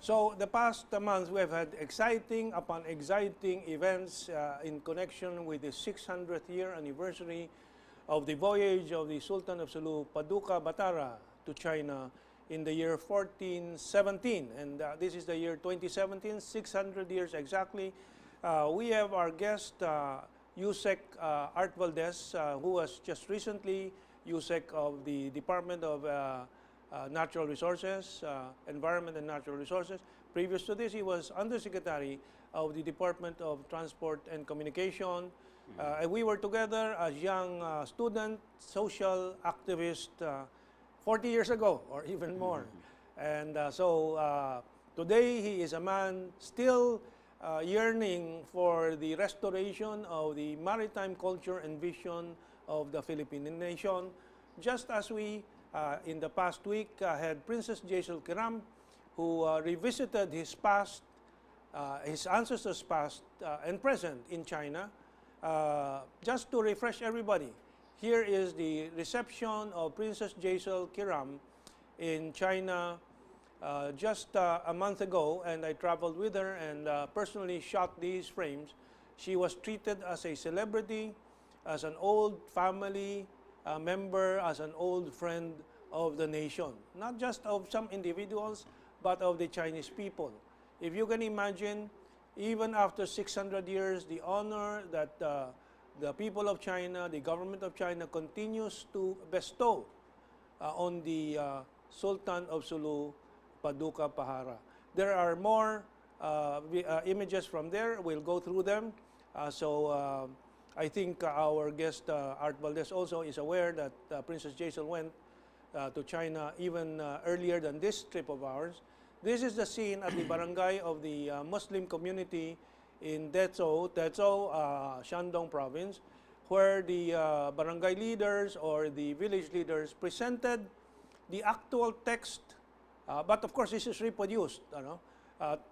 So the past months, we have had exciting upon exciting events in connection with the 600th year anniversary of the voyage of the Sultan of Sulu, Paduka Batara, to China in the year 1417. And this is the year 2017, 600 years exactly. We have our guest, JourneysCOOAC Art Valdez, who was just recently JourneysCOOAC of the Department of Natural Resources, Environment and Natural Resources. Previous to this, he was Undersecretary of the Department of Transport and Communication. And we were together as young student, social activist 40 years ago or even more. And so today he is a man still yearning for the restoration of the maritime culture and vision of the Philippine nation, just as we in the past week had Princess Jacel Kiram, who revisited his past, his ancestors' past and present in China. Just to refresh everybody, here is the reception of Princess Jacel Kiram in China just a month ago, and I traveled with her and personally shot these frames. She was treated as a celebrity, as an old family member, as an old friend of the nation, not just of some individuals, but of the Chinese people. If you can imagine, even after 600 years, the honor that the people of China, the government of China continues to bestow on the Sultan of Sulu, Paduka Batara. There are more images from there. We'll go through them. I think our guest, Art Valdez, also is aware that Princess Jacel went to China even earlier than this trip of ours. This is the scene at the barangay of the Muslim community in Dezhou, Shandong province, where the barangay leaders or the village leaders presented the actual text, but of course this is reproduced,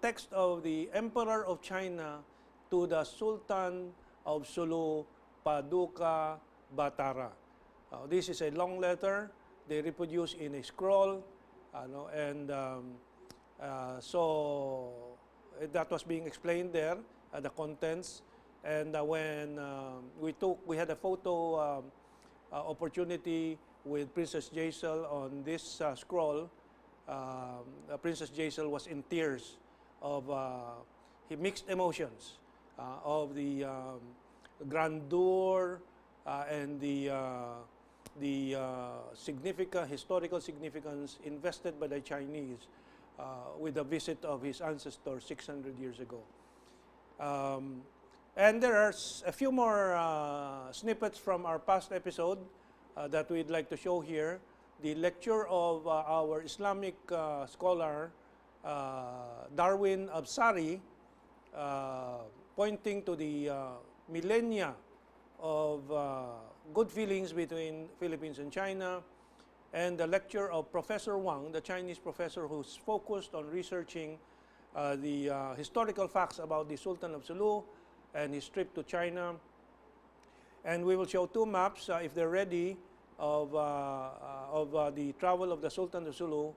text of the Emperor of China to the Sultan of Sulu, Paduka Batara. This is a long letter. They reproduce in a scroll, so that was being explained there, the contents. And when we had a photo opportunity with Princess Jacel on this scroll, Princess Jacel was in tears of mixed emotions of the grandeur and the significant historical significance invested by the Chinese with the visit of his ancestors 600 years ago. And there are a few more snippets from our past episode that we'd like to show here. The lecture of our Islamic scholar Darwin Absari, pointing to the millennia of good feelings between Philippines and China, and the lecture of Professor Wang, the Chinese professor who's focused on researching the historical facts about the Sultan of Sulu and his trip to China. And we will show two maps, if they're ready, of the travel of the Sultan of Sulu.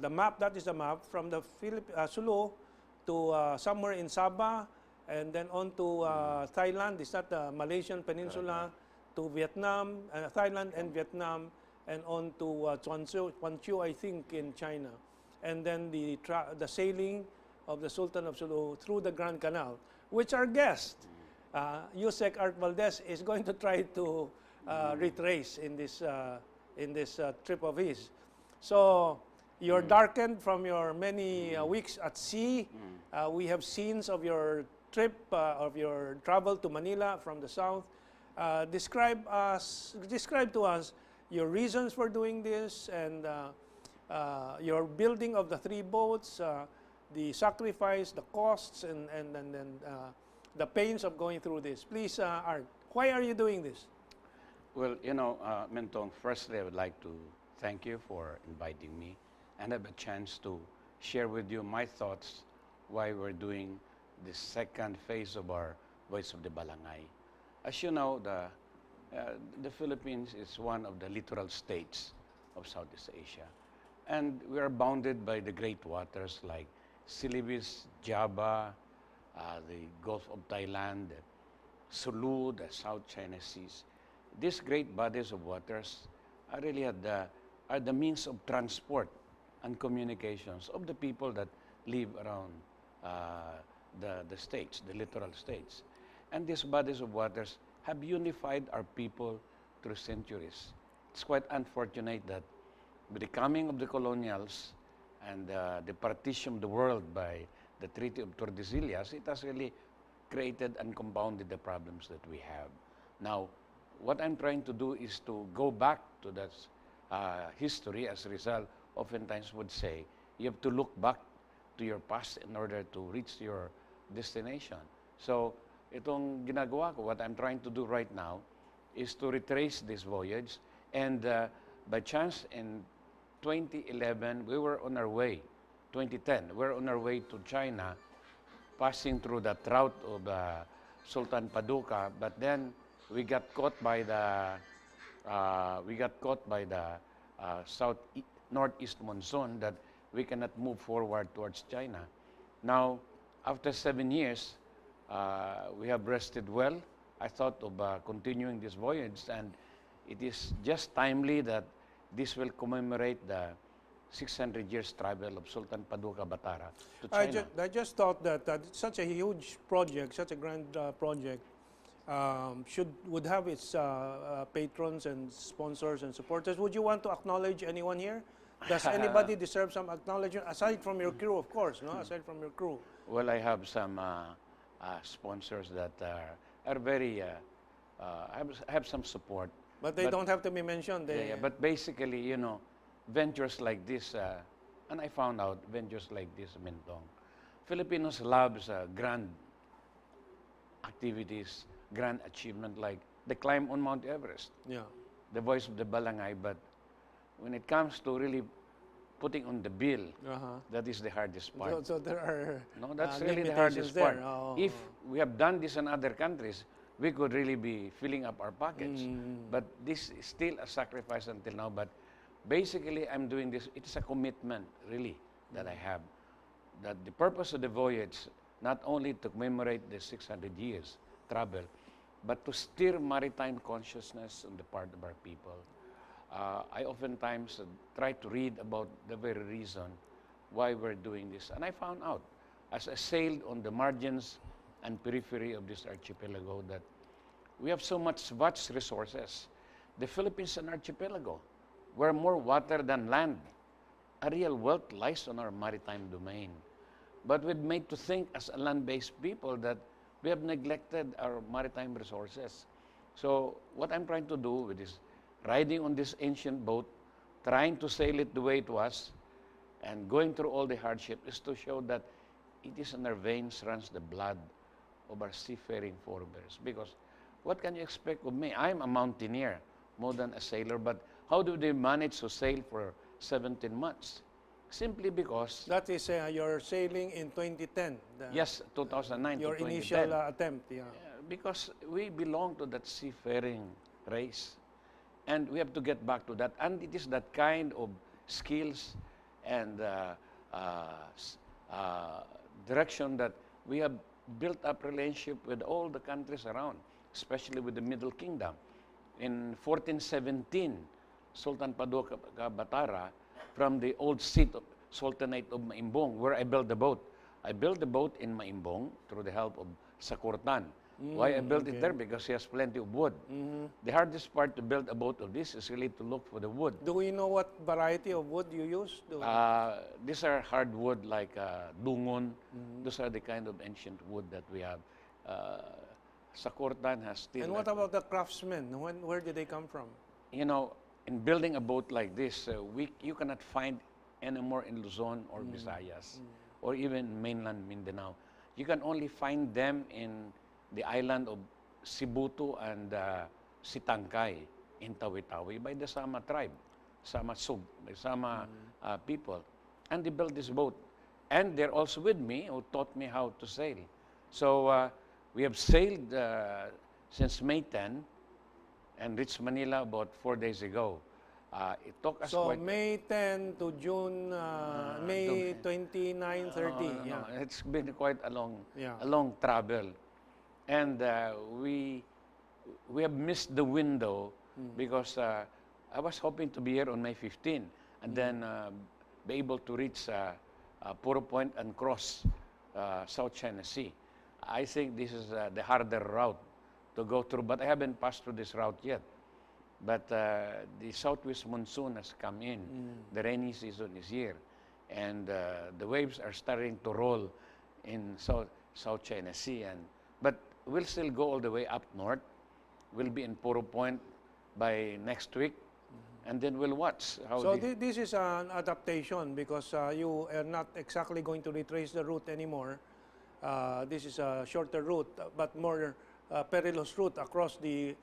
The map, that is the map from the Sulu to somewhere in Sabah, and then on to Thailand. Is that the Malaysian Peninsula, to Vietnam, Thailand and Vietnam, and on to Quanzhou, I think, in China. And then the sailing of the Sultan of Sulu through the Grand Canal, which our guest, JourneysCOOAC Art Valdez, is going to try to retrace in this trip of his. So you're darkened from your many weeks at sea. We have scenes of your trip, of your travel to Manila from the south. Describe to us your reasons for doing this, and your building of the 3 boats, the sacrifice, the costs, and the pains of going through this. Please, Art, why are you doing this? Well, Mentong, firstly, I would like to thank you for inviting me and have a chance to share with you my thoughts why we're doing this second phase of our Voice of the Balangay. As you know, the Philippines is one of the littoral states of Southeast Asia. And we are bounded by the great waters like Celebes, Java, the Gulf of Thailand, Sulu, the South China Seas. These great bodies of waters are really are the means of transport and communications of the people that live around the states, the littoral states. And these bodies of waters have unified our people through centuries. It's quite unfortunate that with the coming of the colonials and the partition of the world by the Treaty of Tordesillas, it has really created and compounded the problems that we have. Now, what I'm trying to do is to go back to that history. As Rizal oftentimes would say, you have to look back to your past in order to reach your destination. So, itong ginagawa ko, what I'm trying to do right now is to retrace this voyage. And by chance, in 2011, we were on our way, 2010, we were on our way to China, passing through the route of Sultan Paduka, but then we got caught by the northeast monsoon that we cannot move forward towards China. Now, after 7 years, we have rested well. I thought of continuing this voyage, and it is just timely that this will commemorate the 600 years travel of Sultan Paduka Batara to China. I just thought that such a huge project, such a grand project, would have its patrons and sponsors and supporters. Would you want to acknowledge anyone here? Does anybody deserve some acknowledgement aside from your crew, of course? No, aside from your crew. Well, I have some sponsors that are very have some support. But they don't have to be mentioned. Yeah, but basically, you know, ventures like this, and I found out ventures like this, Mentong, Filipinos loves grand activities, grand achievement like the climb on Mount Everest, Yeah. the voice of the Balangay. But when it comes to really putting on the bill, that is the hardest part. So there are No, that's really the hardest there. part. If we have done this in other countries, we could really be filling up our pockets. But this is still a sacrifice until now. But basically, I'm doing this. It's a commitment, really, that I have. That the purpose of the voyage, not only to commemorate the 600 years travel, but to stir maritime consciousness on the part of our people. I oftentimes try to read about the very reason why we're doing this. And I found out, as I sailed on the margins and periphery of this archipelago, that we have so much vast resources. The Philippines is an archipelago. We're more water than land. A real wealth lies on our maritime domain. But we're made to think as a land-based people that we have neglected our maritime resources. So what I'm trying to do with this, riding on this ancient boat, trying to sail it the way it was, and going through all the hardship, is to show that it is in our veins runs the blood of our seafaring forebears. Because what can you expect of me? I'm a mountaineer more than a sailor, but how do they manage to sail for 17 months? Simply because... That is your sailing in 2010. Yes, 2009 your to 2010. initial attempt, yeah. Because we belong to that seafaring race. And we have to get back to that. And it is that kind of skills and direction that we have built up relationship with all the countries around, especially with the Middle Kingdom. In 1417, Sultan Paduka Batara, from the old seat of Sultanate of Maimbong, where I built the boat. I built the boat in Maimbong through the help of Sakurtan. Why I built it there? Because he has plenty of wood. The hardest part to build a boat of this is really to look for the wood. Do we know what variety of wood you use? These are hardwood like dungon. Those are the kind of ancient wood that we have. Sakurtan has still... And what about the craftsmen? Where did they come from? You know, in building a boat like this, you cannot find anymore in Luzon or Visayas or even mainland Mindanao. You can only find them in the island of Sibutu and Sitangkay in Tawi-Tawi by the Sama tribe, Sama Sub, the Sama people. And they built this boat. And they're also with me who taught me how to sail. So we have sailed since May 10 and reached Manila about 4 days ago. It took us So quite... May 10 to June, May 29, 30. No, Yeah. it's been quite Yeah. a long travel. And we have missed the window because I was hoping to be here on May 15 and then be able to reach Puro Point and cross South China Sea. I think this is the harder route to go through, but I haven't passed through this route yet. But the southwest monsoon has come in. The rainy season is here. And the waves are starting to roll in South China Sea. But we'll still go all the way up north. We'll be in Puro Point by next week. And then we'll watch how So this is an adaptation because you are not exactly going to retrace the route anymore. This is a shorter route, but more perilous route across the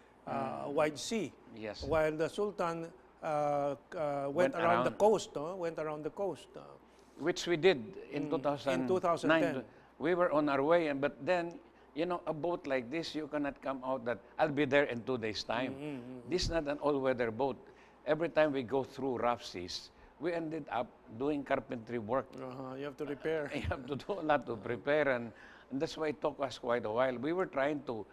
wide sea. Yes. While the Sultan went around the coast, went around the coast. Which we did in 2009. In 2010. We were on our way, but then, you know, a boat like this, you cannot come out that I'll be there in 2 days' time. This is not an all-weather boat. Every time we go through rough seas, we ended up doing carpentry work. You have to repair. You have to do a lot to prepare, and that's why it took us quite a while. We were trying to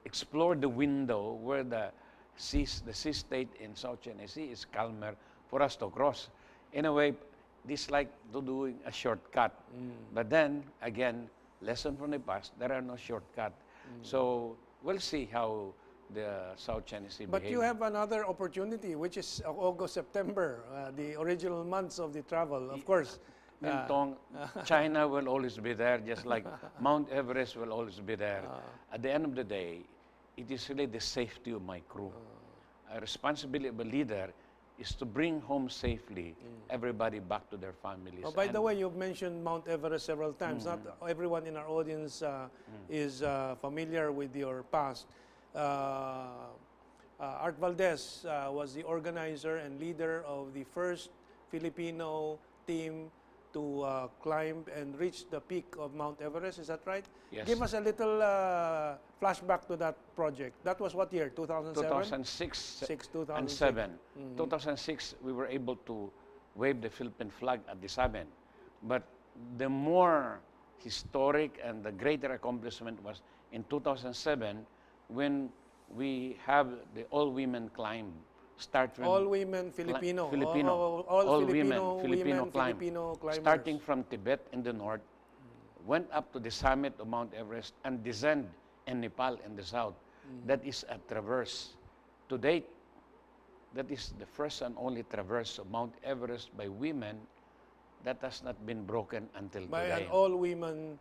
explore the window where the sea state in South China Sea is calmer for us to cross. In a way, this is like doing a shortcut. But then, again, lesson from the past, there are no shortcut. So we'll see how the South China Sea But behaves. you have another opportunity, which is August, September, the original months of the travel, of course. Mintong, China will always be there, just like Mount Everest will always be there. At the end of the day, it is really the safety of my crew. A responsibility of a leader is to bring home safely everybody back to their families. Oh, by the way, you've mentioned Mount Everest several times. Not everyone in our audience is familiar with your past. Art Valdez was the organizer and leader of the first Filipino team to climb and reach the peak of Mount Everest. Is that right? Yes. Give us a little flashback to that project. That was what year? 2007? 2006 2006. and 7. 2006, we were able to wave the Philippine flag at the summit. But the more historic and the greater accomplishment was in 2007 when we have the all-women climb. Start from all women Filipino. Filipino. All women, Filipino climb. Filipino climbers. Starting from Tibet in the north, went up to the summit of Mount Everest and descend in Nepal in the south. That is a traverse. To date, that is the first and only traverse of Mount Everest by women that has not been broken until By today. an all-women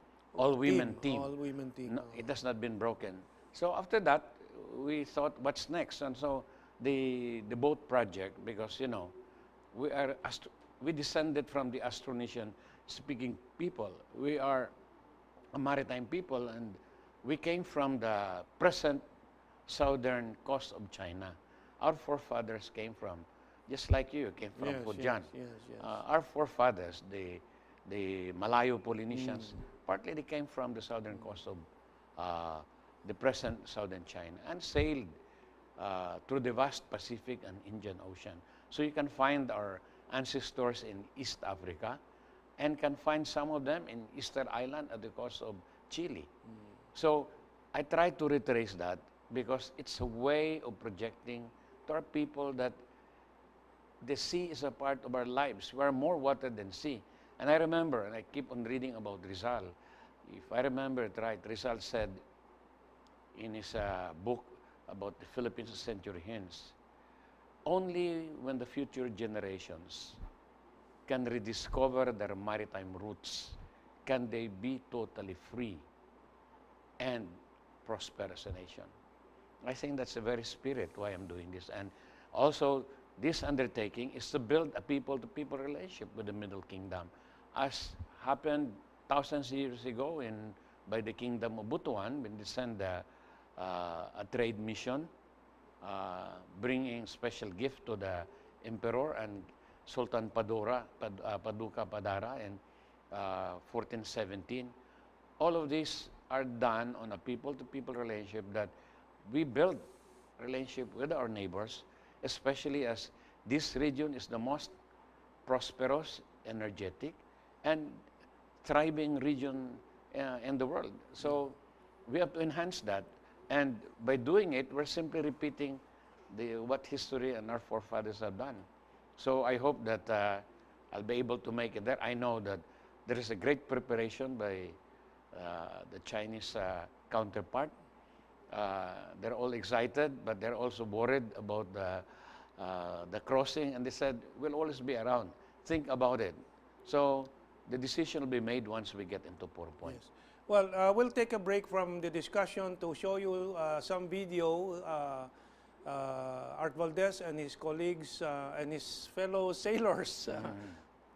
team. All-women team. No, it has not been broken. So after that, we thought, what's next? And so the boat project, because you know, we descended from the Austronesian speaking people. We are a maritime people, and we came from the present southern coast of China. Our forefathers came from, just like you, came from Fujian. Yes. Our forefathers, the Malayo Polynesians, partly they came from the southern coast of the present southern China and sailed through the vast Pacific and Indian Ocean. So you can find our ancestors in East Africa and can find some of them in Easter Island at the coast of Chile. So I try to retrace that because it's a way of projecting to our people that the sea is a part of our lives. We are more water than sea. And I remember, and I keep on reading about Rizal. If I remember it right, Rizal said in his book about the Philippines a century hence, only when the future generations can rediscover their maritime roots can they be totally free and prosper as a nation. I think that's the very spirit why I'm doing this. And also, this undertaking is to build a people-to-people relationship with the Middle Kingdom, as happened thousands of years ago by the Kingdom of Butuan when they sent a trade mission, bringing special gift to the Emperor and Sultan Paduka Batara in 1417. All of these are done on a people-to-people relationship that we build relationship with our neighbors. especially as this region is the most prosperous, energetic, and thriving region in the world. So we have to enhance that. And by doing it, we're simply repeating what history and our forefathers have done. So I hope that I'll be able to make it there. I know that there is a great preparation by the Chinese counterpart. They're all excited, but they're also worried about the crossing, and they said, we'll always be around. Think about it. So the decision will be made once we get into Port Point. Yes. Well, we'll take a break from the discussion to show you some video Art Valdez and his colleagues and his fellow sailors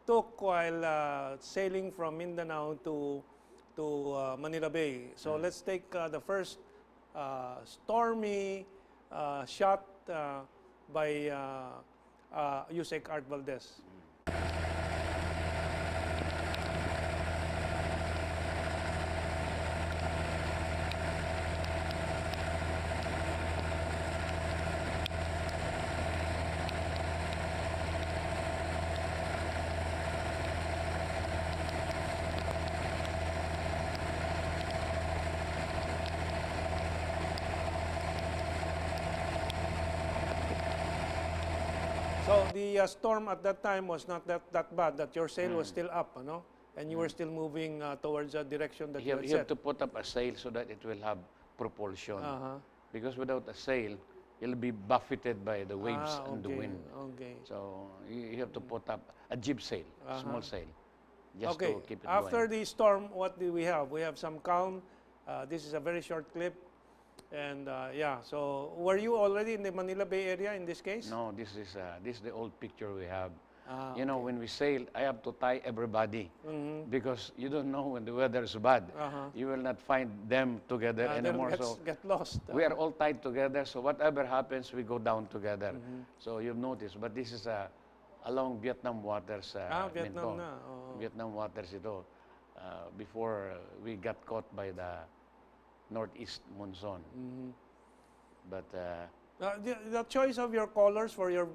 took while sailing from Mindanao to Manila Bay. So let's take the first stormy shot by JourneysCOOAC Art Valdez. So the storm at that time was not that bad, that your sail was still up, no? And you were still moving towards the direction that you had You have set. to put up a sail so that it will have propulsion. Because without a sail, you'll be buffeted by the waves and the wind. Okay. So you have to put up a jib sail, small sail, just Okay. to keep it After going. the storm, what do we have? We have some calm. This is a very short clip. And yeah, so were you already in the Manila Bay area in this case? No, this is the old picture we have. Ah, You know, when we sail, I have to tie everybody because you don't know when the weather is bad. You will not find them together anymore. So Get lost. we are all tied together. So whatever happens, we go down together. So you've noticed. But this is along Vietnam waters. Vietnam Minto. na. Oo. Vietnam waters ito. Before we got caught by the northeast monsoon. But The choice of your colors for your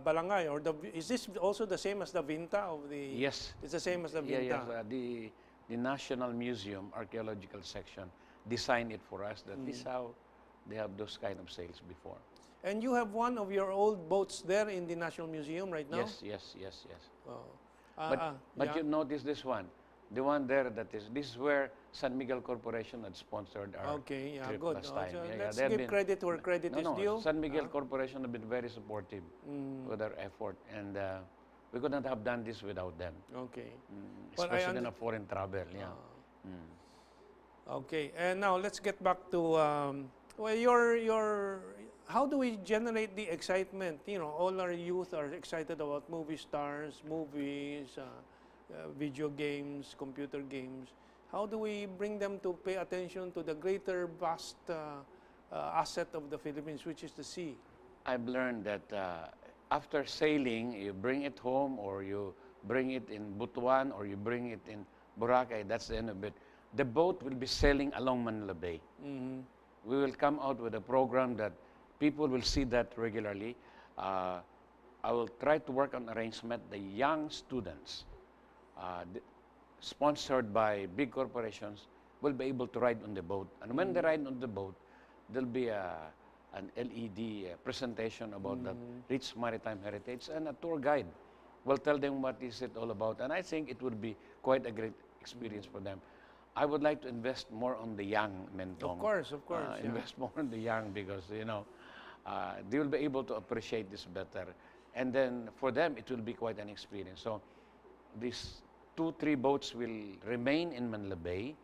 balangay, or is this also the same as the Vinta of the? yes, It's the same as the Vinta. yes, the National Museum Archaeological Section designed it for us. That is how they have those kind of sails before. And you have one of your old boats there in the National Museum right now? Yes. Oh. But Yeah. you notice this one, the one there this is where San Miguel Corporation had sponsored our Okay, yeah, trip good. last time. So Yeah, let's they have give been- credit where credit is due. San Miguel Corporation have been very supportive with our effort, and we could not have done this without them, Okay. Well, I especially in a foreign travel. Yeah. Okay, and now let's get back to well, your how do we generate the excitement? You know, all our youth are excited about movie stars, movies, video games, computer games. How do we bring them to pay attention to the greater vast asset of the Philippines, which is the sea? I've learned that after sailing, you bring it home, or you bring it in Butuan, or you bring it in Boracay. That's the end of it. The boat will be sailing along Manila Bay. We will come out with a program that people will see that regularly. I will try to work on arrangement. The young students, sponsored by big corporations, will be able to ride on the boat. And when they ride on the boat, there'll be an LED presentation about the rich maritime heritage, and a tour guide will tell them what is it all about. And I think it would be quite a great experience for them. I would like to invest more on the young, Mentong. Of course, yeah. Invest more on the young, because, you know, they will be able to appreciate this better. And then for them, it will be quite an experience. So these 2-3 boats will remain in Manila Bay,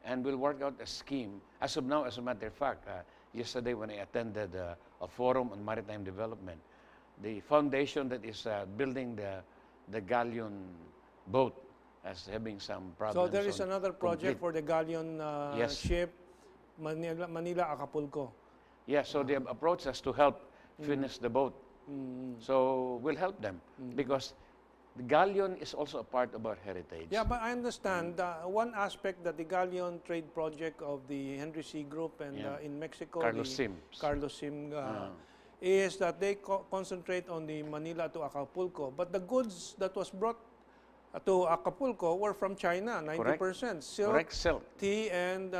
and we'll work out a scheme. As of now, as a matter of fact, yesterday when I attended a forum on maritime development, the foundation that is building the galleon boat as having some problems. So there is another project for the galleon Yes. ship, Manila Acapulco. Yeah, so they have approached us to help finish the boat. So we'll help them, because the galleon is also a part of our heritage. Yeah, but I understand one aspect that the galleon trade project of the Henry C. Group and Yeah. in Mexico, Carlos the Sims. Carlos Sim, is that they concentrate on the Manila to Acapulco. But the goods that was brought to Acapulco were from China, 90%. Silk, Correct, silk. tea, and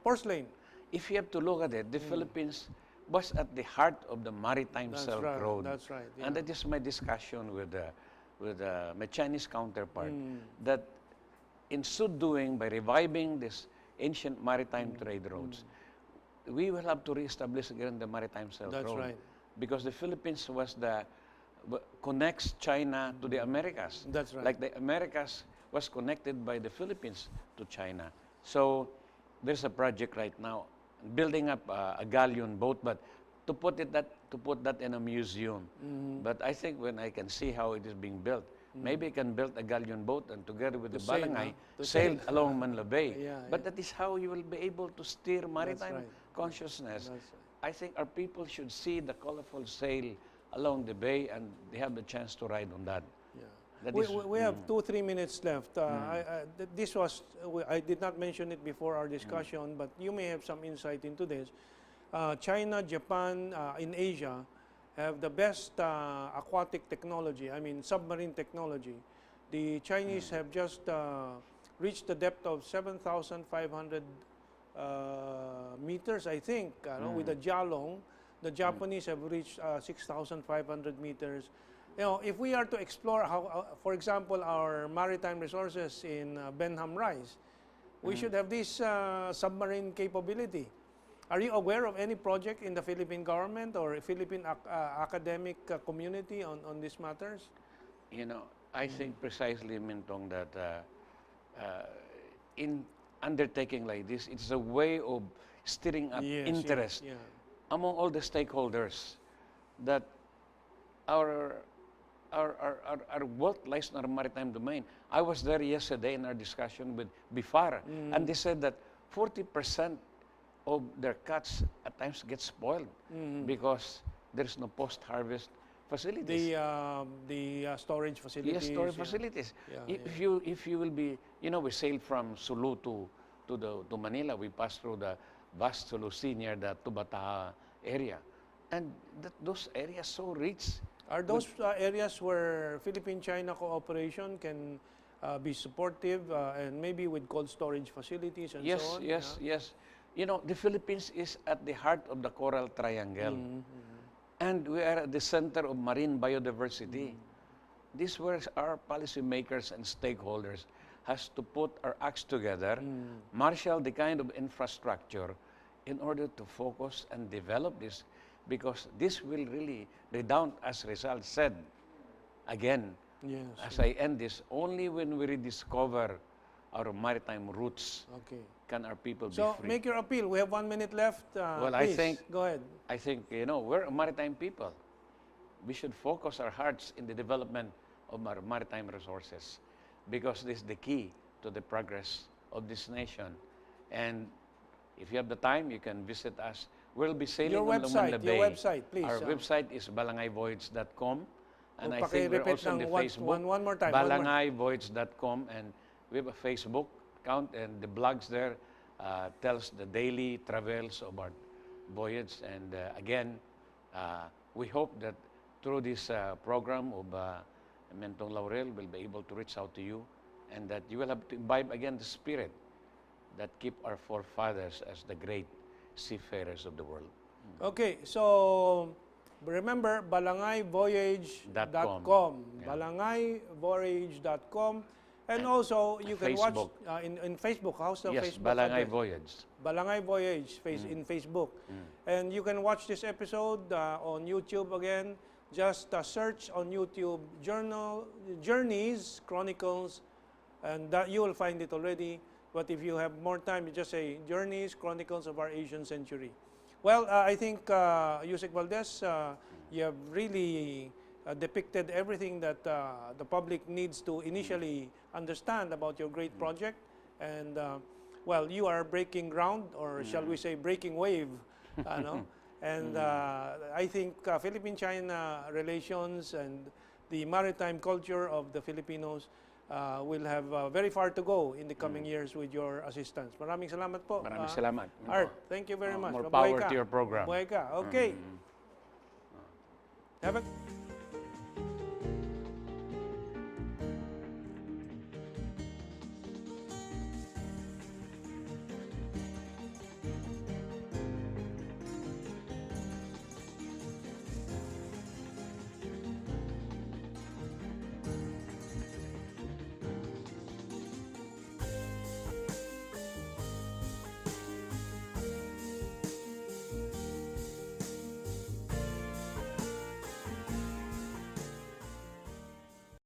porcelain. If you have to look at it, the Philippines was at the heart of the Maritime Silk Road. That's right. Yeah. And that is my discussion with my Chinese counterpart, that in so doing, by reviving this ancient maritime trade roads, we will have to reestablish again the Maritime Silk Road. That's right. Because the Philippines was connects China to the Americas. That's right. Like the Americas was connected by the Philippines to China. So there's a project right now building up a galleon boat, but to put that in a museum. But I think when I can see how it is being built, maybe I can build a galleon boat and together with the Balangay, sail along Manila Bay. But that is how you will be able to steer maritime consciousness. I think our people should see the colorful sail along the bay, and they have the chance to ride on that. That We have 2-3 minutes left. I did not mention it before our discussion, but you may have some insight into this. China, Japan, in Asia have the best aquatic technology, I mean submarine technology. The Chinese have just reached the depth of 7,500 meters, I think, with the Jialong. The Japanese have reached 6,500 meters. You know, if we are to explore how, for example, our maritime resources in Benham Rise, we should have this submarine capability. Are you aware of any project in the Philippine government or Philippine academic community on these matters? You know, I think precisely, Mintong, that in undertaking like this, it's a way of stirring up interest among all the stakeholders that our wealth lies in our maritime domain. I was there yesterday in our discussion with BIFAR, and they said that 40% of their catch at times get spoiled because there's no post-harvest facilities. The storage facilities. Yes, storage facilities. If you will be, you know, we sailed from Sulu to Manila. We passed through the vast Sulu Sea near the Tubata area, and those areas so rich. Are those areas where Philippine-China cooperation can be supportive and maybe with cold storage facilities and so on? Yes. You know, the Philippines is at the heart of the Coral Triangle. And we are at the center of marine biodiversity. This is where our policymakers and stakeholders has to put our acts together, marshal the kind of infrastructure in order to focus and develop this, because this will really redound, as Rizal said, again, as I end this, only when we rediscover our maritime roots can our people be free. So make your appeal. We have 1 minute left. Well, please, go ahead. I think, you know, we're a maritime people. We should focus our hearts in the development of our maritime resources, because this is the key to the progress of this nation. And if you have the time, you can visit us. We'll be sailing on Manila Bay. Your website, please. Our website is balangayvoyage.com. And I think we're repeat also on the Facebook. One more time. balangayvoyage.com. And we have a Facebook account, and the blogs there tells the daily travels of our voyage. And again, we hope that through this program of Mentong Laurel, we'll be able to reach out to you, and that you will have to imbibe again the spirit that keep our forefathers as the great seafarers of the world. Okay, so remember, balangayvoyage.com. balangayvoyage.com. And also, you can watch in Facebook. How's the Facebook? Balangay Voyage. Balangay Voyage in Facebook. And you can watch this episode on YouTube again. Just search on YouTube Journeys, Chronicles, and that you will find it already. But if you have more time, you just say Journeys, Chronicles of Our Asian Century. Well, I think, Yusek Valdez, you have really depicted everything that the public needs to initially understand about your great project. And, well, you are breaking ground, or shall we say breaking wave, no? And I think Philippine-China relations and the maritime culture of the Filipinos will have very far to go in the coming years with your assistance. Maraming salamat po. Maraming salamat. Art, thank you very much. More Mabuhay power ka. to your program. Mabuhay ka. Okay. Have a